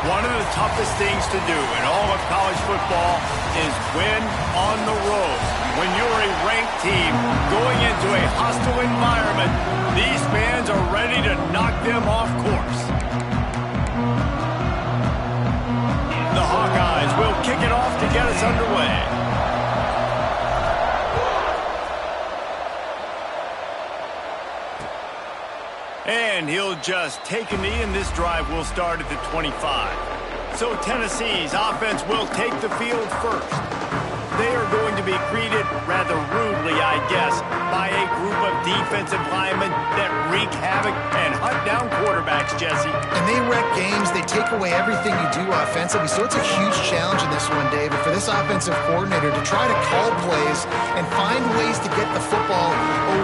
One of the toughest things to do in all of college football is win on the road. When you're a ranked team going into a hostile environment, these fans are ready to knock them off course. The Hawkeyes will kick it off to get us underway. And he'll just take a knee, and this drive will start at the 25. So Tennessee's offense will take the field first. They are going to be greeted rather rudely, I guess, by a group of defensive linemen that wreak havoc and hunt down quarterbacks, Jesse. And they wreck games. They take away everything you do offensively. So it's a huge challenge in this one, David, for this offensive coordinator to try to call plays and find ways to get the football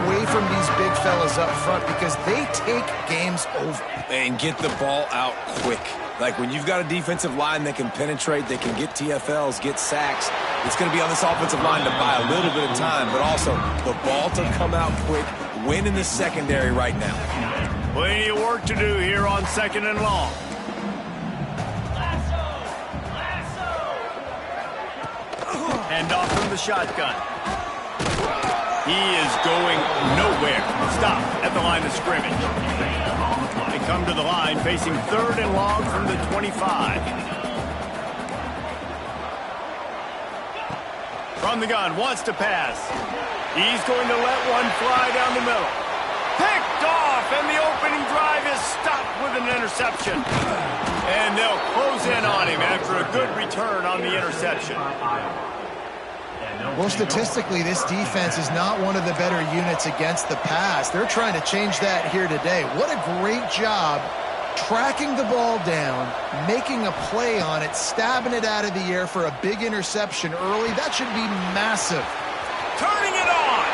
away from these big fellas up front because they take games over. And get the ball out quick. Like when you've got a defensive line that can penetrate, they can get TFLs, get sacks, it's going to be on this offensive line to buy a little bit of time, but also the ball to come out quick, win in the secondary right now. Plenty of work to do here on 2nd and long. Hand off from the shotgun. He is going nowhere. Stop at the line of scrimmage. They come to the line facing 3rd and long from the 25. From the gun, wants to pass. He's going to let one fly down the middle. Picked off, and the opening drive is stopped with an interception. And they'll close in on him after a good return on the interception. Well, statistically, this defense is not one of the better units against the pass. They're trying to change that here today. What a great job tracking the ball down, making a play on it, stabbing it out of the air for a big interception early. That should be massive. Turning it on.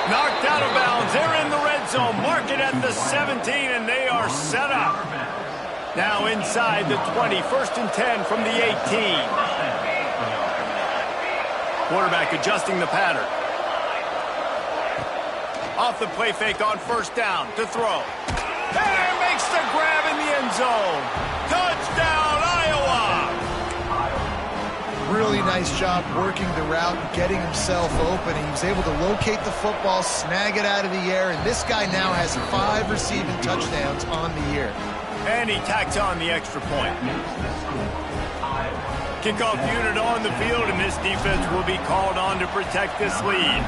Knocked out of bounds. They're in the red zone. Mark it at the 17, and they are set up. Now inside the 20. 1st and 10 from the 18. Quarterback adjusting the pattern. Off the play fake on 1st down to throw. And makes the grab in the end zone. Touchdown, Iowa! Really nice job working the route and getting himself open. He was able to locate the football, snag it out of the air, and this guy now has 5 receiving touchdowns on the year. And he tacks on the extra point. Kickoff unit on the field, and this defense will be called on to protect this lead.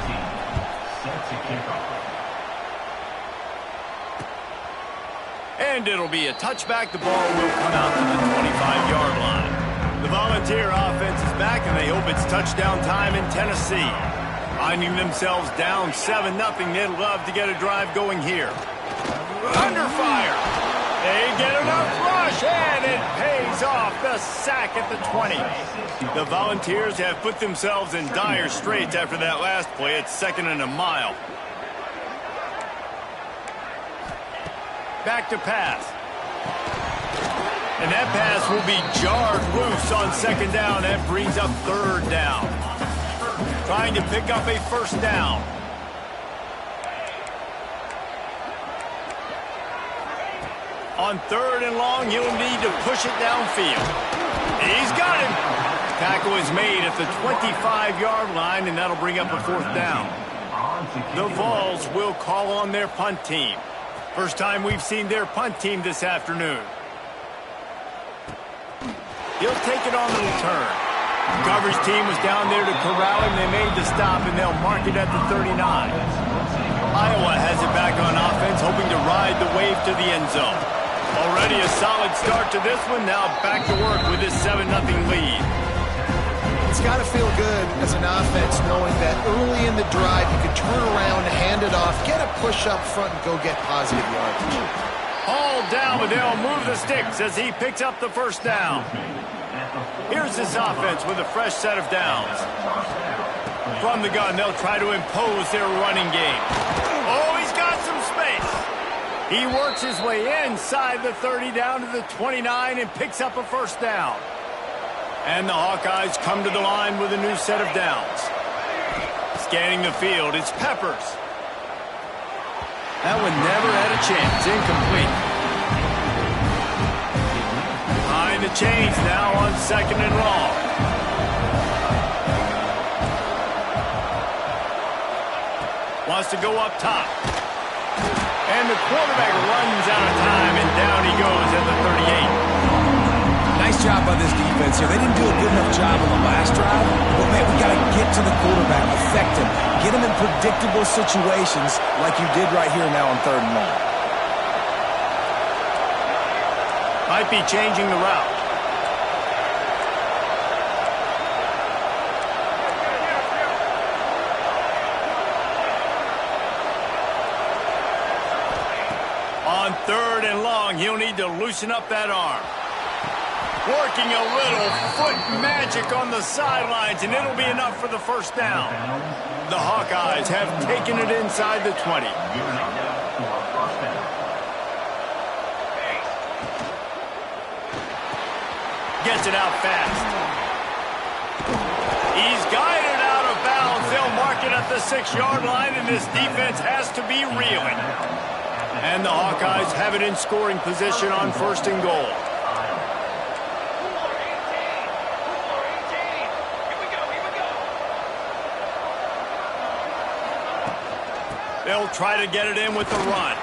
And it'll be a touchback. The ball will come out to the 25-yard line. The Volunteer offense is back, and they hope it's touchdown time in Tennessee. Finding themselves down 7-0, they'd love to get a drive going here. Under fire. They get enough rush, and it pays off. The sack at the 20. The Volunteers have put themselves in dire straits after that last play. It's 2nd and a mile. Back to pass. And that pass will be jarred loose on 2nd down. That brings up 3rd down. Trying to pick up a 1st down. On 3rd and long, he'll need to push it downfield. He's got him. Tackle is made at the 25-yard line, and that'll bring up a 4th down. The Vols will call on their punt team. First time we've seen their punt team this afternoon. He'll take it on the return. The coverage team was down there to corral him. They made the stop, and they'll mark it at the 39. Iowa has it back on offense, hoping to ride the wave to the end zone. Already a solid start to this one. Now back to work with this 7-0 lead. It's got to feel good as an offense knowing that early in the drive you can turn around, hand it off, get a push up front, and go get positive yardage. Hauled down, but they'll move the sticks as he picks up the 1st down. Here's this offense with a fresh set of downs. From the gun, they'll try to impose their running game. Oh, he's got some space. He works his way inside the 30 down to the 29 and picks up a 1st down. And the Hawkeyes come to the line with a new set of downs. Scanning the field, it's Peppers. That one never had a chance. Incomplete. Behind to change now on 2nd and long. Wants to go up top. And the quarterback runs out of time, and down he goes at the 38. Nice job by this defense here. They didn't do a good enough job on the last drive, but man, we got to get to the quarterback, affect him, get him in predictable situations like you did right here now on 3rd and long. Might be changing the route. On 3rd and long, he'll need to loosen up that arm. Working a little foot magic on the sidelines, and it'll be enough for the 1st down. The Hawkeyes have taken it inside the 20. Gets it out fast. He's guided out of bounds. They'll mark it at the 6-yard line, and this defense has to be reeling. And the Hawkeyes have it in scoring position on 1st and goal. They'll try to get it in with the run.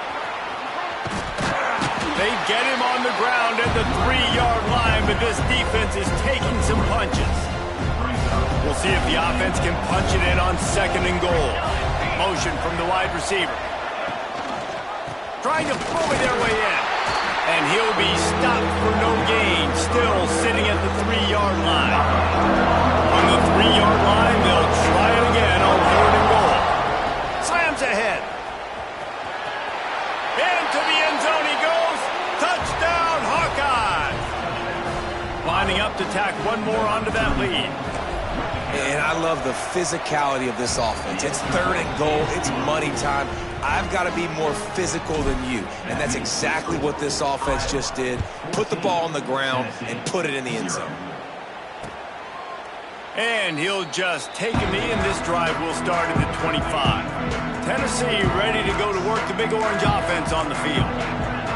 They get him on the ground at the 3-yard line, but this defense is taking some punches. We'll see if the offense can punch it in on 2nd and goal. Motion from the wide receiver. Trying to bully their way in. And he'll be stopped for no gain, still sitting at the 3-yard line. On the 3-yard line, they'll try it again on 3rd and goal. Slams ahead. Into the end zone he goes. Touchdown, Hawkeyes. Lining up to tack one more onto that lead. And I love the physicality of this offense. It's 3rd and goal. It's money time. I've got to be more physical than you. And that's exactly what this offense just did. Put the ball on the ground and put it in the end zone. And he'll just take a knee, and this drive will start at the 25. Tennessee ready to go to work the Big Orange offense on the field.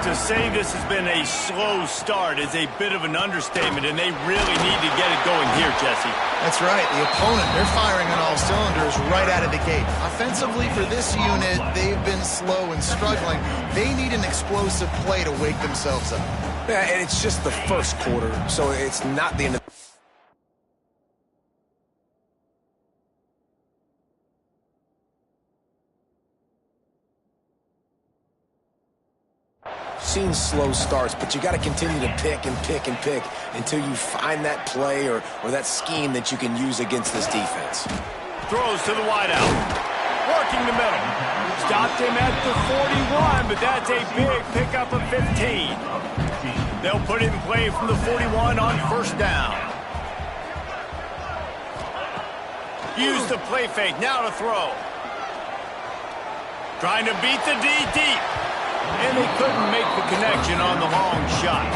To say this has been a slow start is a bit of an understatement, and they really need to get it going here, Jesse. That's right. The opponent, they're firing on all cylinders right out of the gate. Offensively, for this unit, they've been slow and struggling. They need an explosive play to wake themselves up. Yeah, and it's just the 1st quarter, so it's not the end of seen slow starts, but you got to continue to pick and pick and pick until you find that play or that scheme that you can use against this defense. Throws to the wideout. Working the middle. Stopped him at the 41, but that's a big pickup of 15. They'll put it in play from the 41 on 1st down. Use the play fake. Now to throw. Trying to beat the D deep. And they couldn't make the connection on the long shot.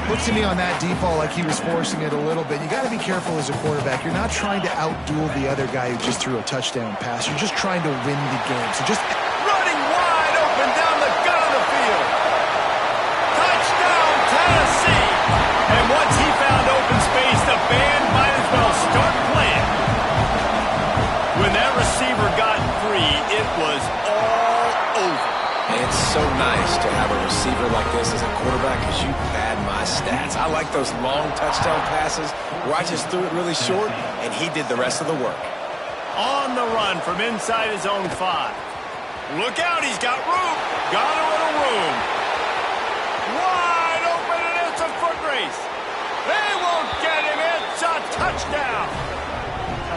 Looks to me on that deep ball like he was forcing it a little bit. You got to be careful as a quarterback. You're not trying to outduel the other guy who just threw a touchdown pass. You're just trying to win the game. So just running wide open down the gut of the field. Touchdown, Tennessee. And once he found open space, the band might as well start playing. When that receiver got free, it was all over. It's so nice to have a receiver like this as a quarterback because you pad my stats. I like those long touchdown passes where I just threw it really short and he did the rest of the work. On the run from inside his own 5. Look out, he's got room. Got a little room. Wide open, and it's a foot race. They won't get him. It's a touchdown.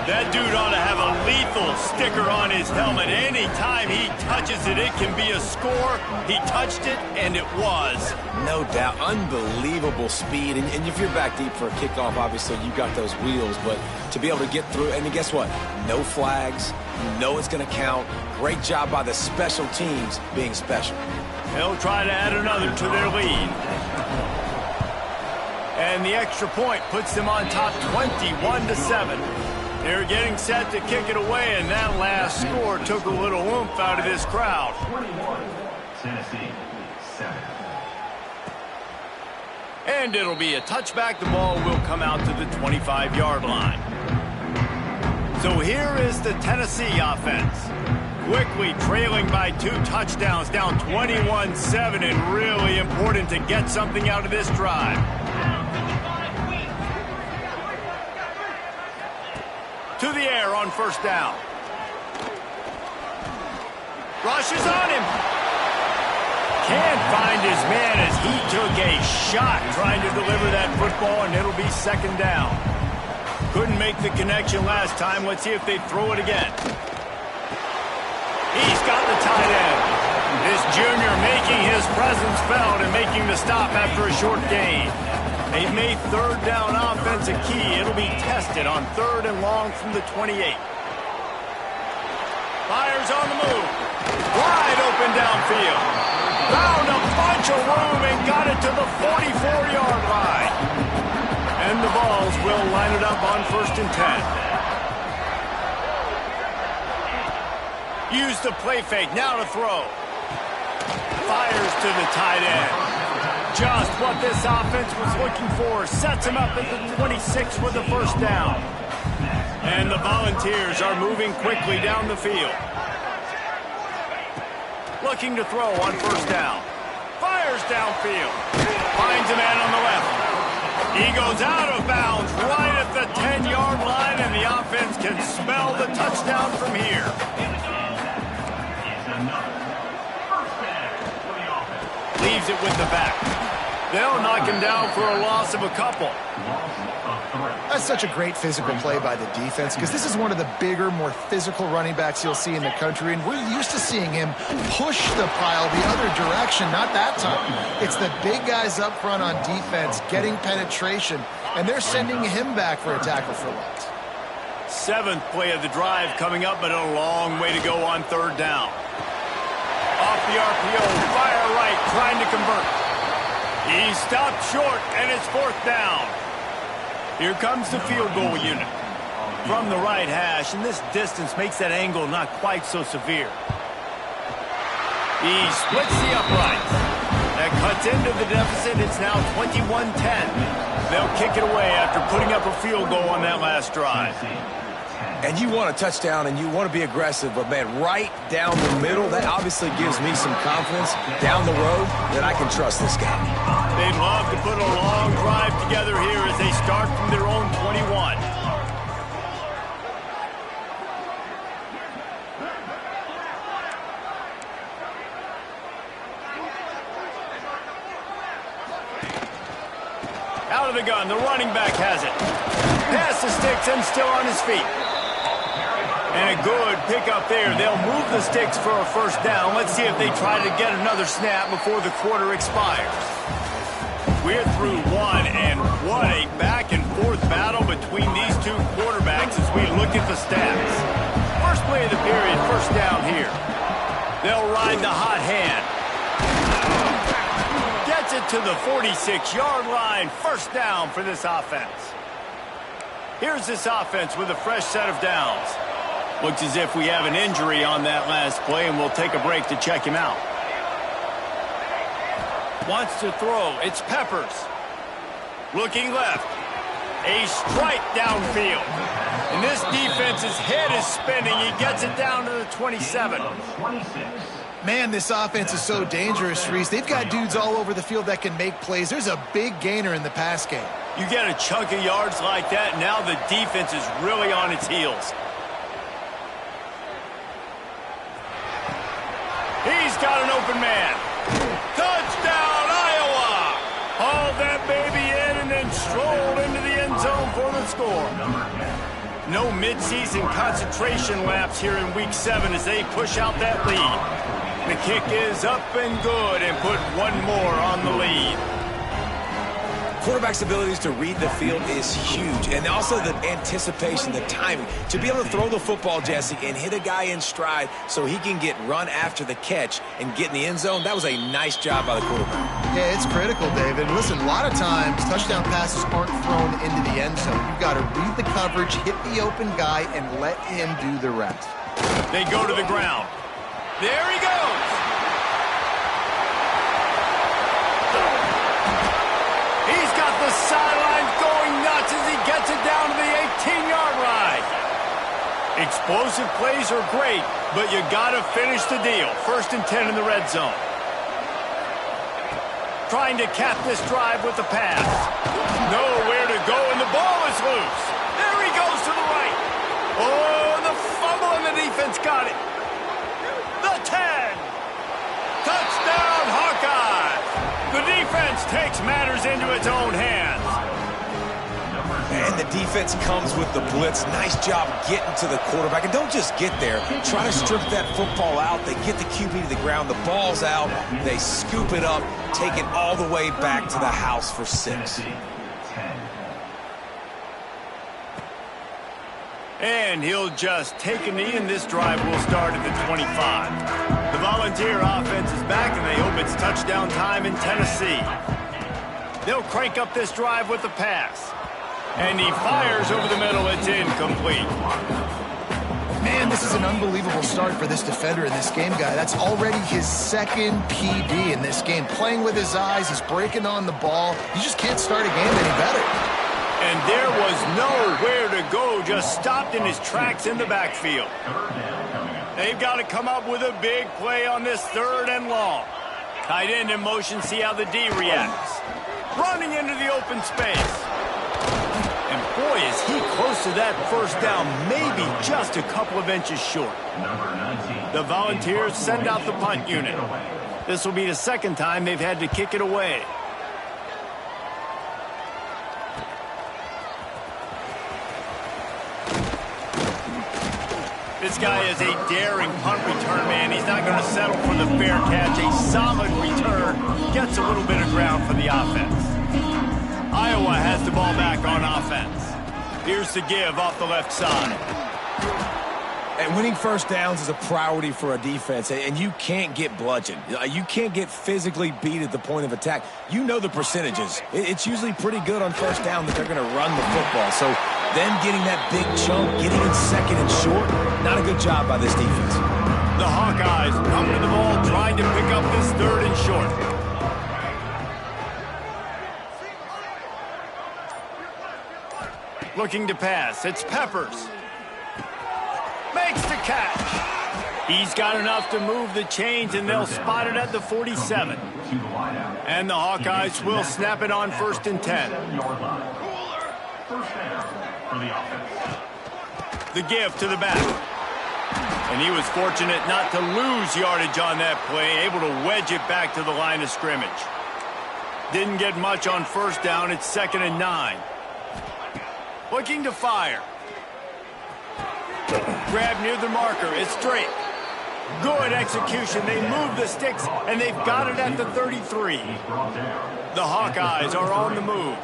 That dude ought to have a lethal sticker on his helmet. Anytime he touches it, it can be a score. He touched it, and it was. No doubt. Unbelievable speed. And if you're back deep for a kickoff, obviously you've got those wheels. But to be able to get through, and guess what? No flags. You know it's going to count. Great job by the special teams being special. They'll try to add another to their lead. And the extra point puts them on top 21-7. They're getting set to kick it away, and that last score took a little oomph out of this crowd. 21, Tennessee, 7. And it'll be a touchback. The ball will come out to the 25-yard line. So here is the Tennessee offense. Quickly trailing by 2 touchdowns, down 21-7, and really important to get something out of this drive. To the air on first down. Rushes on him. Can't find his man as he took a shot trying to deliver that football, and it'll be second down. Couldn't make the connection last time. Let's see if they throw it again. He's got the tight end. This junior making his presence felt and making the stop after a short gain. They've made third down offense a key. It'll be tested on 3rd and long from the 28. Fires on the move. Wide open downfield. Found a bunch of room and got it to the 44-yard line. And the Vols will line it up on 1st and 10. Use the play fake. Now to throw. Fires to the tight end. Just what this offense was looking for. Sets him up at the 26 with the first down. And the Volunteers are moving quickly down the field. Looking to throw on first down. Fires downfield. Finds a man on the left. He goes out of bounds right at the 10-yard line, and the offense can smell the touchdown from here. Leaves it with the back. They'll knock him down for a loss of a couple. That's such a great physical play by the defense, because this is one of the bigger, more physical running backs you'll see in the country, and we're used to seeing him push the pile the other direction. Not that time. It's the big guys up front on defense getting penetration, and they're sending him back for a tackle for loss. 7th play of the drive coming up, but a long way to go on 3rd down. Off the RPO, fire right, trying to convert. He stopped short, and it's 4th down. Here comes the field goal unit. From the right hash, and this distance makes that angle not quite so severe. He splits the uprights. That cuts into the deficit. It's now 21-10. They'll kick it away after putting up a field goal on that last drive. And you want a touchdown, and you want to be aggressive, but, man, right down the middle, that obviously gives me some confidence down the road that I can trust this guy. They'd love to put a long drive together here as they start from their own 21. Out of the gun, the running back has it. Pass the sticks and still on his feet. And a good pickup there. They'll move the sticks for a first down. Let's see if they try to get another snap before the quarter expires. We're through one, and what a back-and-forth battle between these two quarterbacks as we look at the stats. First play of the period, first down here. They'll ride the hot hand. Gets it to the 46-yard line. First down for this offense. Here's this offense with a fresh set of downs. Looks as if we have an injury on that last play, and we'll take a break to check him out. Wants to throw. It's Peppers. Looking left. A strike downfield. And this defense's head is spinning. He gets it down to the 27. Man, this offense is so dangerous, Reese. They've got dudes all over the field that can make plays. There's a big gainer in the pass game. You get a chunk of yards like that, now the defense is really on its heels. He's got an open man. Touchdown, Iowa! Hauled that baby in and then strolled into the end zone for the score. No midseason concentration laps here in Week 7 as they push out that lead. The kick is up and good and put one more on the lead. Quarterback's abilities to read the field is huge, and also the anticipation, the timing. To be able to throw the football, Jesse, and hit a guy in stride so he can get run after the catch and get in the end zone, that was a nice job by the quarterback. Yeah, it's critical, David. Listen, a lot of times touchdown passes aren't thrown into the end zone. You've got to read the coverage, hit the open guy, and let him do the rest. They go to the ground. There he goes. He sidelines going nuts as he gets it down to the 18-yard line. Explosive plays are great, but you gotta finish the deal. 1st and 10 in the red zone. Trying to cap this drive with the pass. Nowhere to go, and the ball is loose. There he goes to the right. Oh, the fumble, and the defense got it. The 10. Touchdown, Hawkeyes. The defense takes matters into its own hands. And the defense comes with the blitz. Nice job getting to the quarterback. And don't just get there. Try to strip that football out. They get the QB to the ground. The ball's out. They scoop it up, take it all the way back to the house for 6. And he'll just take a knee, and this drive will start at the 25. The Volunteer offense is back, and they hope it's touchdown time in Tennessee. They'll crank up this drive with the pass. And he fires over the middle. It's incomplete. Man, this is an unbelievable start for this defender in this game, guy. That's already his 2nd PB in this game. Playing with his eyes, he's breaking on the ball. You just can't start a game any better. And there was nowhere to go, just stopped in his tracks in the backfield. They've got to come up with a big play on this 3rd and long. Tight end in motion, see how the D reacts. Running into the open space. And boy, is he close to that 1st down, maybe just a couple of inches short. The Volunteers send out the punt unit. This will be the 2nd time they've had to kick it away. This guy is a daring punt return man. He's not going to settle for the fair catch. A solid return. Gets a little bit of ground for the offense. Iowa has the ball back on offense. Here's the give off the left side. And winning 1st downs is a priority for a defense, and you can't get bludgeoned. You can't get physically beat at the point of attack. You know the percentages. It's usually pretty good on 1st down that they're going to run the football. So them getting that big chunk, getting it 2nd and short, not a good job by this defense. The Hawkeyes come to the ball, trying to pick up this 3rd and short. Looking to pass. It's Peppers. Makes the catch. He's got enough to move the chains, and they'll spot it at the 47. And the Hawkeyes will snap it on 1st and 10. The give to the back. And he was fortunate not to lose yardage on that play, able to wedge it back to the line of scrimmage. Didn't get much on 1st down. It's 2nd and 9. Looking to fire. Grab near the marker. It's Drake. Good execution. They move the sticks, and they've got it at the 33. The Hawkeyes are on the move.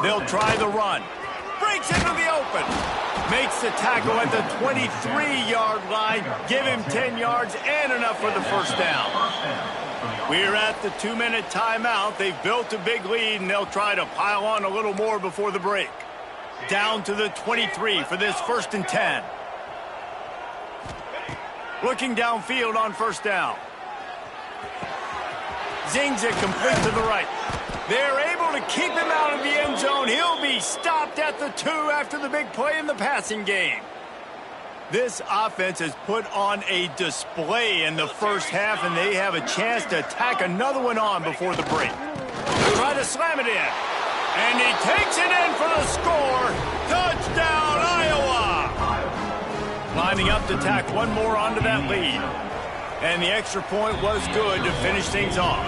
They'll try the run. Breaks into the open. Makes the tackle at the 23-yard line. Give him 10 yards and enough for the 1st down. We're at the 2-minute timeout. They've built a big lead, and they'll try to pile on a little more before the break. Down to the 23 for this 1st and 10. Looking downfield on 1st down. Zings it complete to the right. They're able to keep him out of the end zone. He'll be stopped at the 2 after the big play in the passing game. This offense has put on a display in the 1st half, and they have a chance to tack another one on before the break. Try to slam it in. And he takes it in for the score. Touchdown, Iowa! Lining up to tack one more onto that lead. And the extra point was good to finish things off.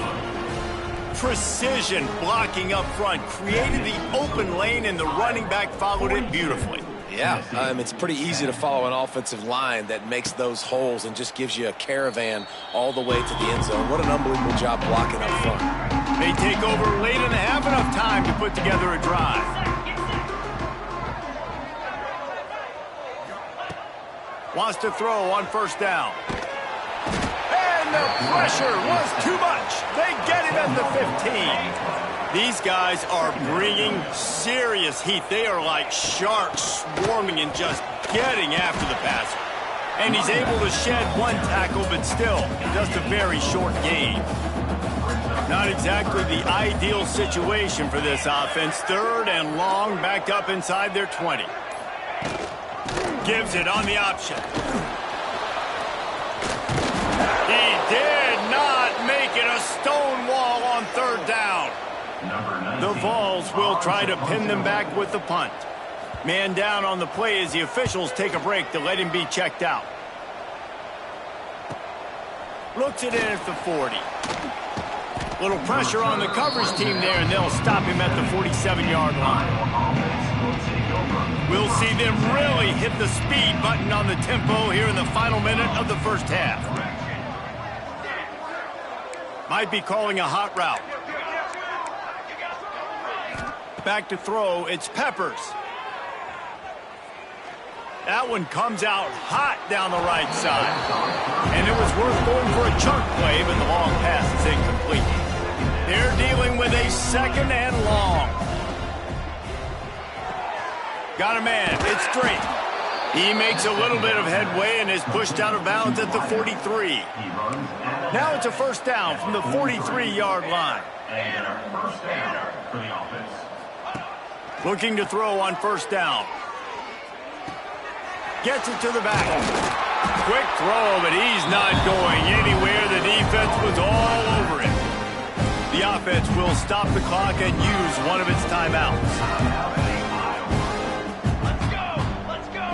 Precision blocking up front created the open lane, and the running back followed it beautifully. Yeah, it's pretty easy to follow an offensive line that makes those holes and just gives you a caravan all the way to the end zone. What an unbelievable job blocking up front. They take over late in the half, enough time to put together a drive. Wants to throw on 1st down. And the pressure was too much. They get him at the 15. These guys are bringing serious heat. They are like sharks swarming and just getting after the passer. And he's able to shed one tackle, but still just a very short gain. Not exactly the ideal situation for this offense. 3rd and long, backed up inside their 20. Gives it on the option. He did not make it a stone wall on 3rd down. The Vols will try to pin them back with the punt. Man down on the play as the officials take a break to let him be checked out. Looks it in at the 40. Little pressure on the coverage team there, and they'll stop him at the 47-yard line. We'll see them really hit the speed button on the tempo here in the final minute of the first half. Might be calling a hot route. Back to throw, it's Peppers. That one comes out hot down the right side. And it was worth going for a chunk play, but the long pass is incomplete. They're dealing with a 2nd and long. Got a man, it's straight. He makes a little bit of headway and is pushed out of bounds at the 43. Now it's a 1st down from the 43-yard line. And our 1st down for the offense. Looking to throw on 1st down. Gets it to the back. Quick throw, but he's not going anywhere. The defense was all over it. The offense will stop the clock and use one of its timeouts. Let's go! Let's go!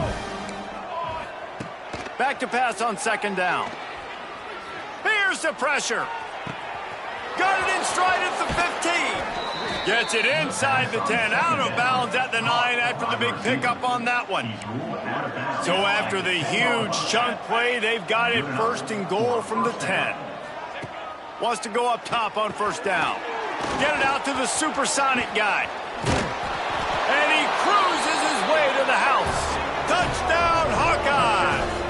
Back to pass on 2nd down. Here's the pressure. Got it in stride at the 15. Gets it inside the 10, out of bounds at the 9 after the big pickup on that one. So after the huge chunk play, they've got it 1st and goal from the 10. Wants to go up top on 1st down. Get it out to the supersonic guy. And he cruises his way to the house. Touchdown, Hawkeye!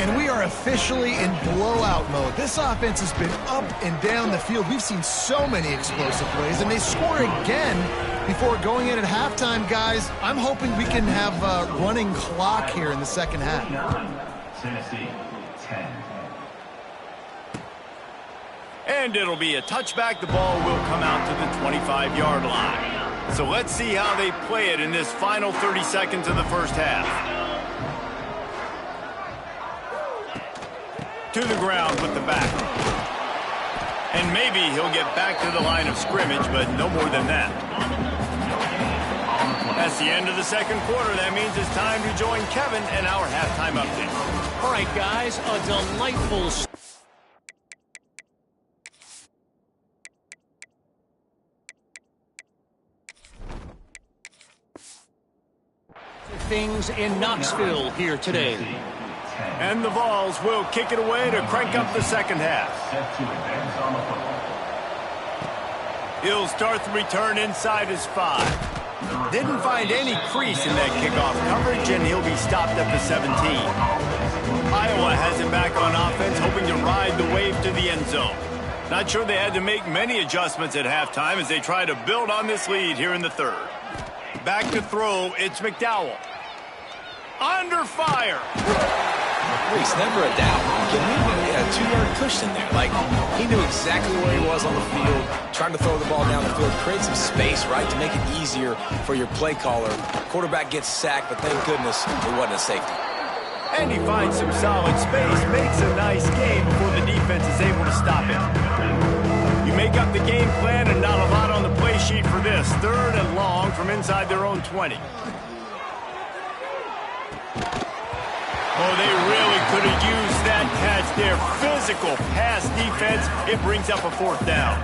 And we are officially in blowout mode. This offense has been up and down the field. We've seen so many explosive plays, and they score again before going in at halftime, guys. I'm hoping we can have a running clock here in the 2nd half. Tennessee, 10. And it'll be a touchback. The ball will come out to the 25-yard line. So let's see how they play it in this final 30 seconds of the first half. To the ground with the back. And maybe he'll get back to the line of scrimmage, but no more than that. That's the end of the 2nd quarter. That means it's time to join Kevin and our halftime update. All right, guys, a delightful things in Knoxville here today. And the Vols will kick it away to crank up the 2nd half. He'll start the return inside his 5. Didn't find any crease in that kickoff coverage, and he'll be stopped at the 17. Iowa has him back on offense, hoping to ride the wave to the end zone. Not sure they had to make many adjustments at halftime as they try to build on this lead here in the 3rd. Back to throw, it's McDowell. Under fire. Reese, never a doubt. He had a 2-yard cushion there. Like, he knew exactly where he was on the field, trying to throw the ball down the field, create some space, right, to make it easier for your play caller. Quarterback gets sacked, but thank goodness it wasn't a safety. And he finds some solid space, makes a nice game before the defense is able to stop him. You make up the game plan and not a lot on the play sheet for this. 3rd and long from inside their own 20. Oh, they really could have used that catch there. Physical pass defense. It brings up a 4th down.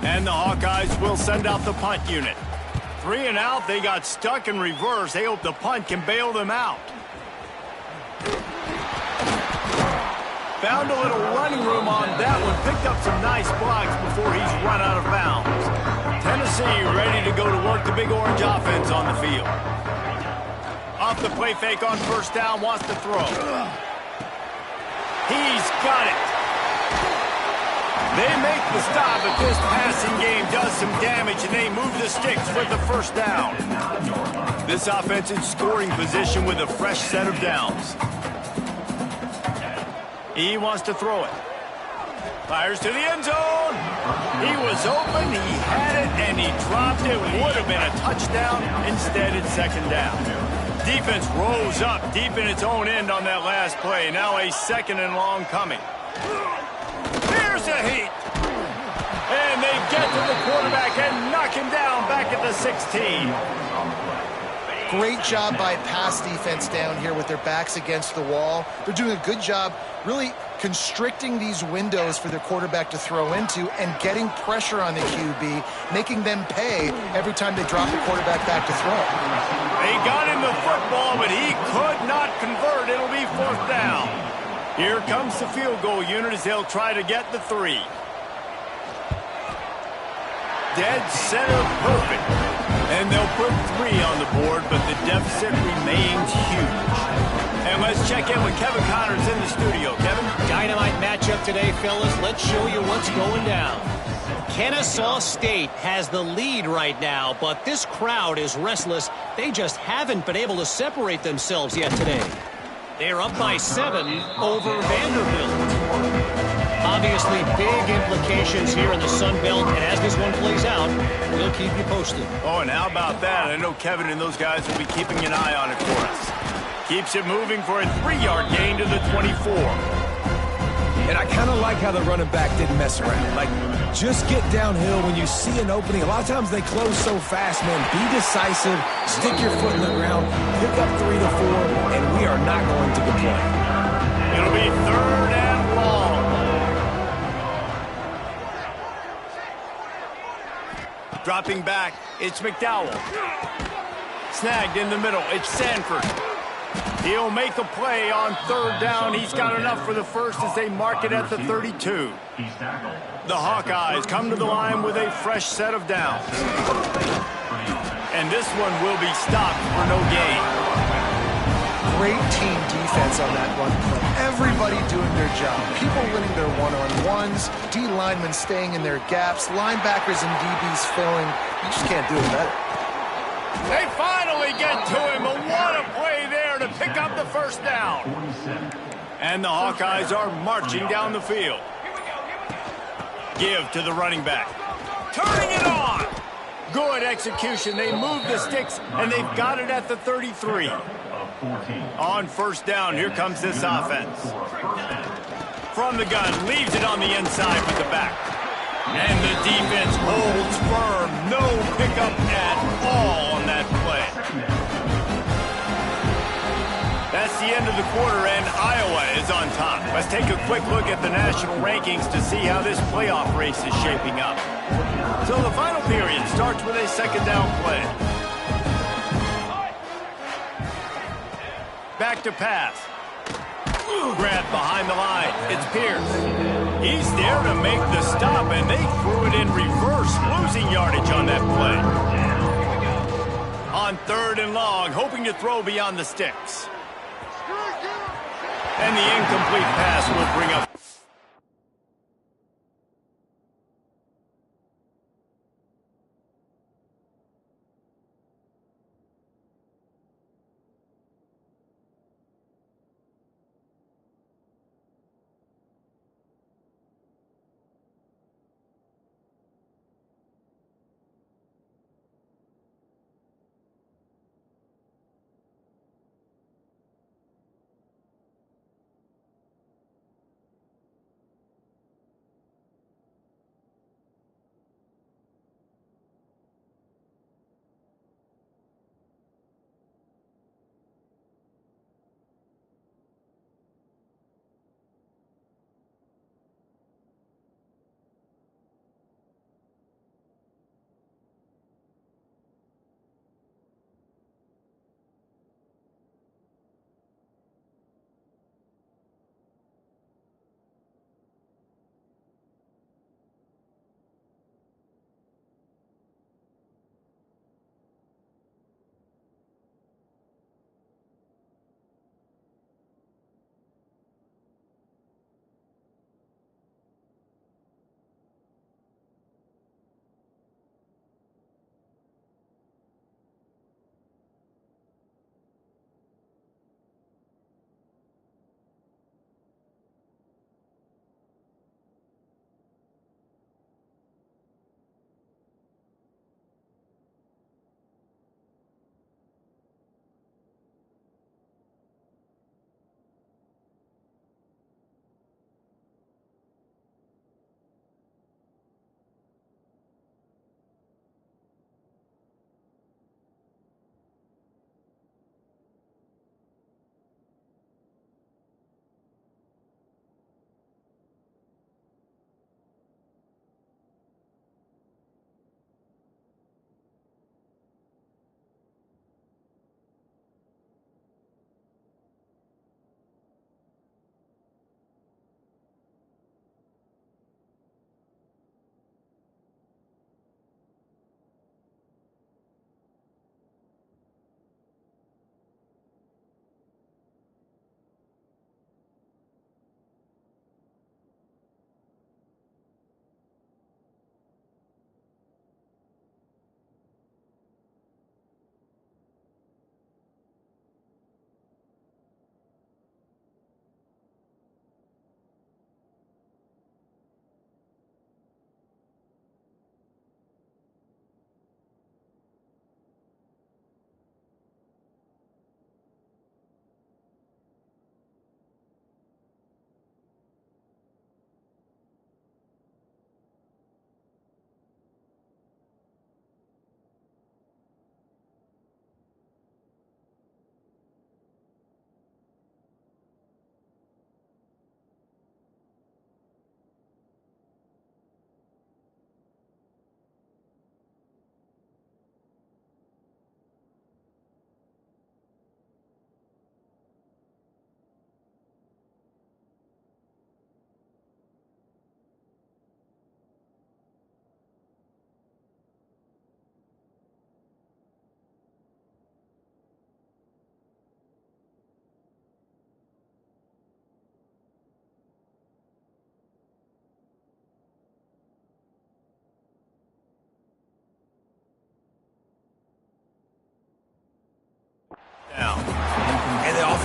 And the Hawkeyes will send out the punt unit. 3 and out. They got stuck in reverse. They hope the punt can bail them out. Found a little running room on that one. Picked up some nice blocks before he's run out of bounds. Tennessee ready to go to work the Big Orange offense on the field. Off the play fake on 1st down, wants to throw. He's got it. They make the stop, but this passing game does some damage, and they move the sticks with the 1st down. This offense in scoring position with a fresh set of downs. He wants to throw it. Fires to the end zone. He was open, he had it, and he dropped it. Would have been a touchdown. Instead, it's second down. Defense rose up deep in its own end on that last play. Now a second and long coming. Here's a heat. And they get to the quarterback and knock him down back at the 16. Great job by pass defense down here with their backs against the wall. They're doing a good job really constricting these windows for their quarterback to throw into and getting pressure on the QB, making them pay every time they drop the quarterback back to throw. They got him the football, but he could not convert. It'll be fourth down. Here comes the field goal unit as they'll try to get the 3. Dead center perfect. And they'll put 3 on the board, but the deficit remains huge. And let's check in with Kevin Connors in the studio. Kevin? Dynamite matchup today, fellas. Let's show you what's going down. Kennesaw State has the lead right now, but this crowd is restless. They just haven't been able to separate themselves yet today. They're up by 7 over Vanderbilt. Obviously, big implications here in the Sun Belt, and as this one plays out, we'll keep you posted. Oh, and how about that? I know Kevin and those guys will be keeping an eye on it for us. Keeps it moving for a 3-yard gain to the 24. And I kind of like how the running back didn't mess around. Like, just get downhill when you see an opening. A lot of times they close so fast, man. Be decisive, stick your foot in the ground, pick up 3 to 4, and we are not going to complain. It'll be 3rd and long. Dropping back, it's McDowell. Snagged in the middle, it's Sanford. He'll make a play on 3rd down. He's got enough for the first as they mark it at the 32. The Hawkeyes come to the line with a fresh set of downs. And this one will be stopped for no gain. Great team defense on that run play. Everybody doing their job. People winning their one-on-ones, D linemen staying in their gaps, linebackers and DBs filling. You just can't do it better. They finally get to him, but what a play there to pick up the first down. And the Hawkeyes are marching down the field. Give to the running back. Turning it on. Good execution. They move the sticks, and they've got it at the 33. On first down, here comes this offense. From the gun, leaves it on the inside with the back. And the defense holds firm. No pickup at all on that play. That's the end of the quarter, and Iowa is on top. Let's take a quick look at the national rankings to see how this playoff race is shaping up. So the final period starts with a second down play. Back to pass. Grabbed behind the line. It's Pierce. He's there to make the stop, and they threw it in reverse, losing yardage on that play. On 3rd and long, hoping to throw beyond the sticks. And the incomplete pass will bring up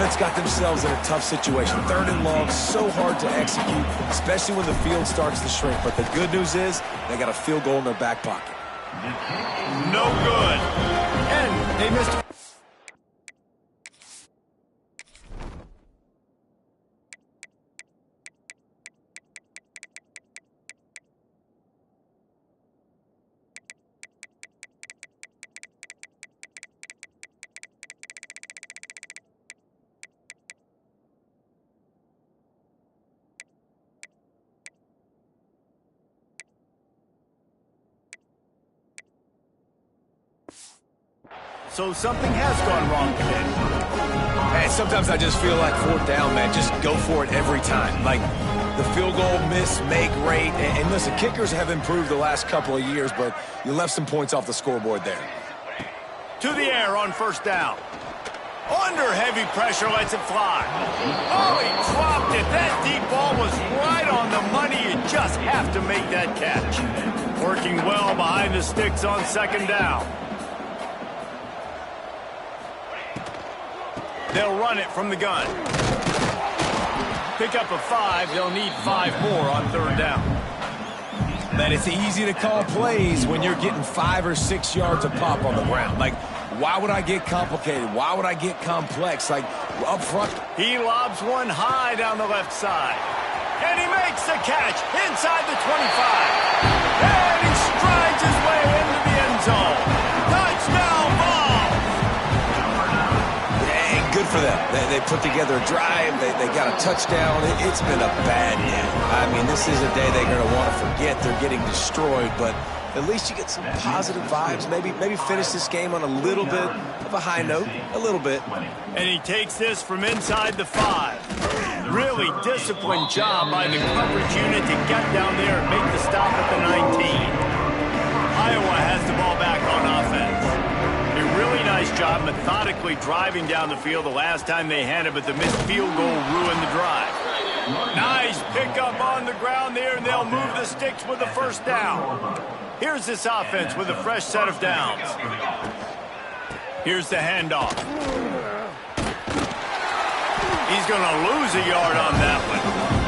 defense got themselves in a tough situation. 3rd and long, so hard to execute, especially when the field starts to shrink. But the good news is they got a field goal in their back pocket. No good. And they missed. So something has gone wrong today. And sometimes I just feel like 4th down, man. Just go for it every time. Like the field goal miss, make rate. And listen, kickers have improved the last couple of years, but you left some points off the scoreboard there. To the air on 1st down. Under heavy pressure, lets it fly. Oh, he dropped it. That deep ball was right on the money. You just have to make that catch. Working well behind the sticks on 2nd down. They'll run it from the gun. Pick up a 5. They'll need 5 more on 3rd down. Man, it's easy to call plays when you're getting 5 or 6 yards of pop on the ground. Like, why would I get complicated? Why would I get complex? Like, up front. He lobs one high down the left side. And he makes the catch inside the 25. And he strides his way into the end zone. Touchdown ball! Good for them. They put together a drive. They got a touchdown. It's been a bad day. I mean, this is a day they're going to want to forget. They're getting destroyed, but at least you get some positive vibes. Maybe finish this game on a little bit of a high note. A little bit. And he takes this from inside the 5. Really disciplined job by the coverage unit to get down there and make the stop at the 19. Iowa has the ball back on offense. A really nice job methodically driving down the field the last time they had it, but the missed field goal ruined the drive. Nice pickup on the ground there, and they'll move the sticks with the 1st down. Here's this offense with a fresh set of downs. Here's the handoff. He's going to lose a yard on that one.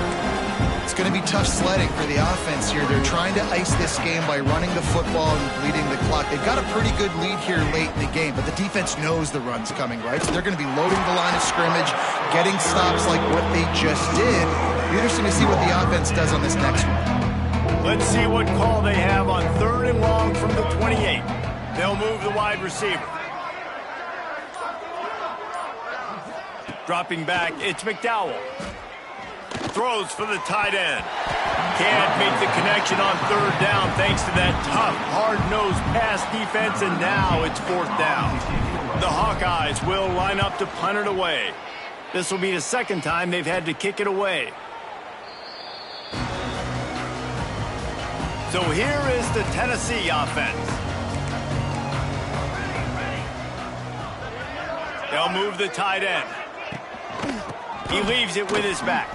It's going to be tough sledding for the offense here. They're trying to ice this game by running the football and bleeding the clock. They've got a pretty good lead here late in the game, but the defense knows the run's coming, right? So they're going to be loading the line of scrimmage, getting stops like what they just did. It'll be interesting to see what the offense does on this next one. Let's see what call they have on 3rd and long from the 28. They'll move the wide receiver. Dropping back, it's McDowell. Throws for the tight end. Can't make the connection on 3rd down thanks to that tough, hard-nosed pass defense, and now it's 4th down. The Hawkeyes will line up to punt it away. This will be the 2nd time they've had to kick it away. So here is the Tennessee offense. They'll move the tight end. He leaves it with his back.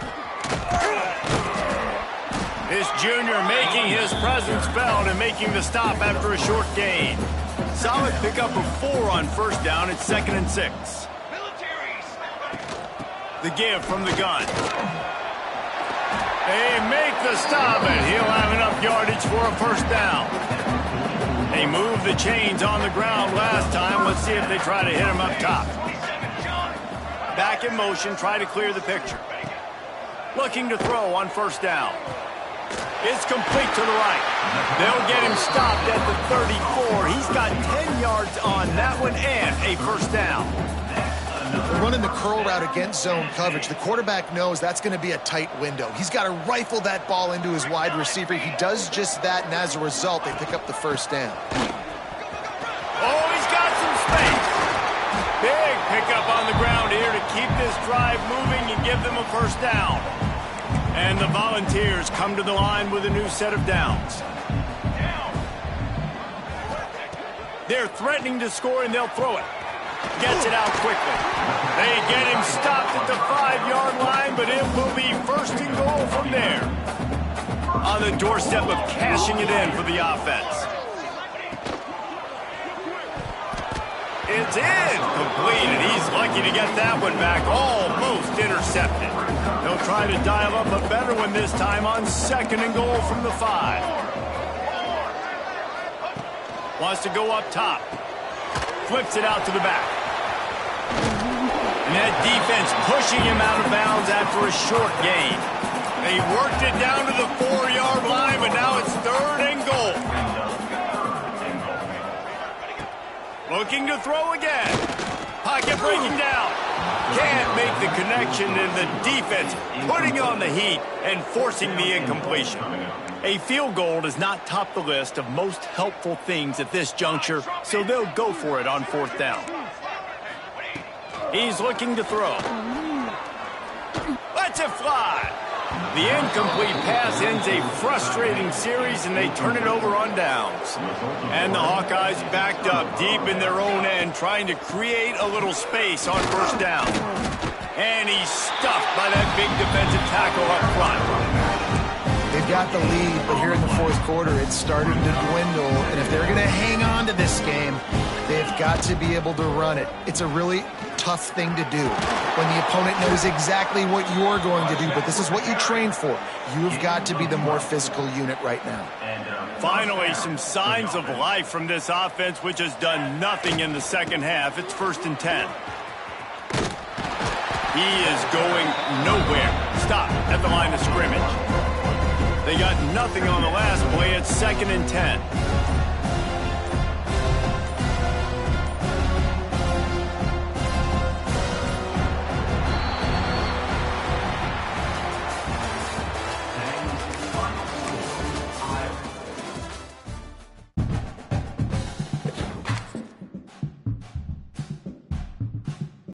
This junior making his presence felt and making the stop after a short gain. Solid pickup of 4 on 1st down. It's 2nd and 6. The give from the gun. They make the stop, and he'll have enough yardage for a 1st down. They moved the chains on the ground last time. Let's see if they try to hit him up top. Back in motion, try to clear the picture. Looking to throw on 1st down. It's complete to the right. They'll get him stopped at the 34. He's got 10 yards on that one and a 1st down. They're running the curl route against zone coverage. The quarterback knows that's going to be a tight window. He's got to rifle that ball into his wide receiver. He does just that, and as a result, they pick up the 1st down. Oh, he's got some space. Big pickup on the ground here to keep this drive moving and give them a 1st down. And the Volunteers come to the line with a new set of downs. They're threatening to score, and they'll throw it. Gets it out quickly. They get him stopped at the 5-yard line, but it will be 1st and goal from there. On the doorstep of cashing it in for the offense. It's incomplete, and he's lucky to get that one back, almost intercepted. They'll try to dial up a better one this time on 2nd and goal from the 5. Wants to go up top. Flips it out to the back. And that defense pushing him out of bounds after a short gain. They worked it down to the 4-yard line, but now it's 3rd and goal. Looking to throw again. Pocket breaking down. Can't make the connection, and the defense putting on the heat and forcing the incompletion. A field goal does not top the list of most helpful things at this juncture, so they'll go for it on 4th down. He's looking to throw. Lets it fly. The incomplete pass ends a frustrating series, and they turn it over on downs. And the Hawkeyes backed up deep in their own end, trying to create a little space on 1st down. And he's stuffed by that big defensive tackle up front. They've got the lead, but here in the 4th quarter, it's starting to dwindle. And if they're going to hang on to this game, they've got to be able to run it. It's a really tough thing to do when the opponent knows exactly what you're going to do, but this is what you train for. You've got to be the more physical unit right now. Finally, some signs of life from this offense, which has done nothing in the 2nd half. It's 1st and 10. He is going nowhere. Stop at the line of scrimmage. They got nothing on the last play. It's 2nd and 10.